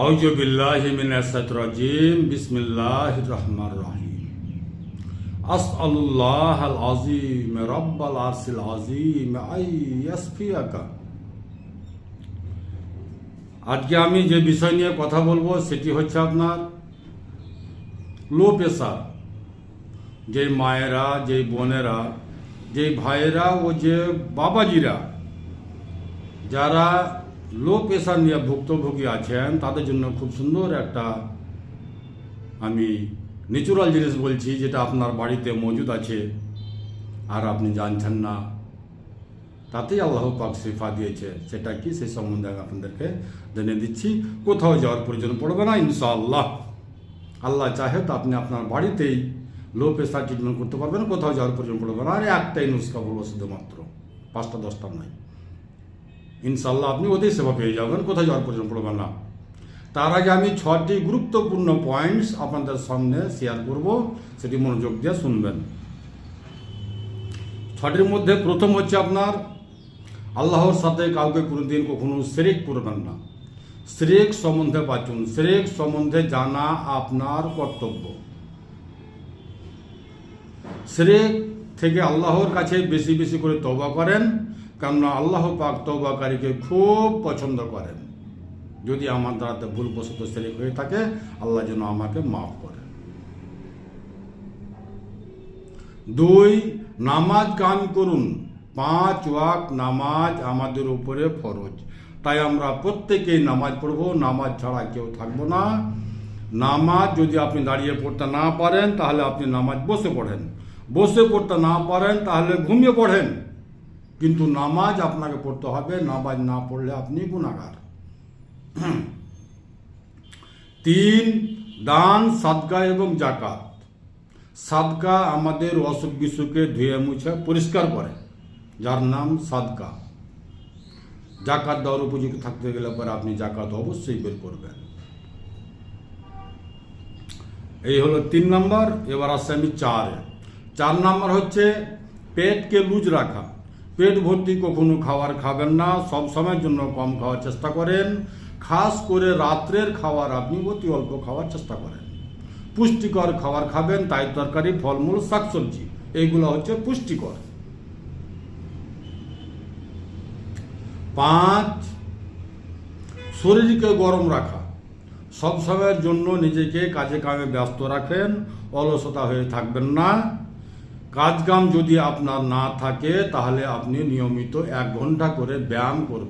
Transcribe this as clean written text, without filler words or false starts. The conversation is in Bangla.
আউযু বিল্লাহি মিনাশ শাইতানির রাজিম। বিসমিল্লাহির রহমানির রহিম। আসআলুল্লাহাল আযীম রাব্বাল আরশিল আযীম আইয়াসফিয়াকা। আজকে আমি যে বিষয় নিয়ে কথা বলবো সেটি হচ্ছে আপনার লো প্রেসার। যে মায়েরা, যে বোনেরা, যে ভাইয়েরা ও যে বাবাজিরা যারা লো প্রেসার নিয়ে ভুক্তভোগী আছেন তাদের জন্য খুব সুন্দর একটা আমি ন্যাচুরাল জিনিস বলছি, যেটা আপনার বাড়িতে মজুদ আছে আর আপনি জানছেন না, তাতেই আল্লাহ পাক শিফা দিয়েছে। সেটা কি, সেই সম্বন্ধে আমি আপনাদেরকে জানিয়ে দিচ্ছি। কোথাও যাওয়ার প্রয়োজন পড়বে না ইনশাআল্লাহ। আল্লাহ চাহে তো আপনি আপনার বাড়িতেই লো প্রেসার ট্রিটমেন্ট করতে পারবেন, কোথাও যাওয়ার প্রয়োজন পড়বে না। আর একটাই নুস্খা বলবো শুধুমাত্র, 5টা 10টা নয়। ইনশাআল্লাহ আপনি ওদের সেবা পেয়ে যাবেন, কোথাও যাওয়ার প্রয়োজন পড়বে না। তার আগে আমি 6টি গুরুত্বপূর্ণ পয়েন্টস আপনাদের সামনে শেয়ার করব, সেটি মনোযোগ দিয়ে শুনবেন। 6টির মধ্যে প্রথম হচ্ছে আপনার আল্লাহর সাথে কাউকে কোনোদিন কখনো শিরক করবেন না। শিরক সম্বন্ধে বাঁচুন, শিরক সম্বন্ধে জানা আপনার কর্তব্য। শিরক থেকে আল্লাহর কাছে বেশি বেশি করে তওবা করেন, কেননা আল্লাহ পাক তওবাকারীকে খুব পছন্দ করেন। যদি আমার দ্বারাতে ভুলবশত শিরক হয়ে থাকে, আল্লাহ যেন আমাকে মাফ করেন। 2, নামাজ কায়েম করুন। 5 ওয়াক্ত নামাজ আমাদের উপরে ফরজ, তাই আমরা প্রত্যেকেই নামাজ পড়ব। নামাজ ছাড়া কেউ থাকবো না। নামাজ যদি আপনি দাঁড়িয়ে পড়তে না পারেন তাহলে আপনি নামাজ বসে পড়েন, বসে পড়তে না পারেন তাহলে ঘুমিয়ে পড়েন, কিন্তু নামাজ আপনাকে পড়তে হবে। নামাজ না পড়লে আপনি গুনাহগার। 3, দান, সাদকা এবং জাকাত। সাদকা আমাদের অসুখ বিসুখকে ধুয়ে মুছে পরিষ্কার করে, যার নাম সাদকা। জাকাত দেওয়ার উপযোগী থাকতে গেলে পরে আপনি জাকাত অবশ্যই বের করবেন। এই হলো 3 নম্বর। এবার আসছে আমি 4 নম্বর হচ্ছে পেটকে লুজ রাখা। পেট ভর্তি কখনো খাবার খাবেন না, সব সময়ের জন্য কম খাওয়ার চেষ্টা করেন। খাস করে রাত্রের খাবার আপনি অতি অল্প খাওয়ার চেষ্টা করেন। পুষ্টিকর খাবার খাবেন, তাই তরকারি, ফলমূল, শাকসবজি, এইগুলো হচ্ছে পুষ্টিকর। 5, শরীরকে গরম রাখা। সব সময়ের জন্য নিজেকে কাজে কামে ব্যস্ত রাখেন, অলসতা হয়ে থাকবেন না। কাজ কাম যদি আপনার না থাকে তাহলে আপনি নিয়মিত 1 ঘন্টা করে ব্যায়াম করবেন।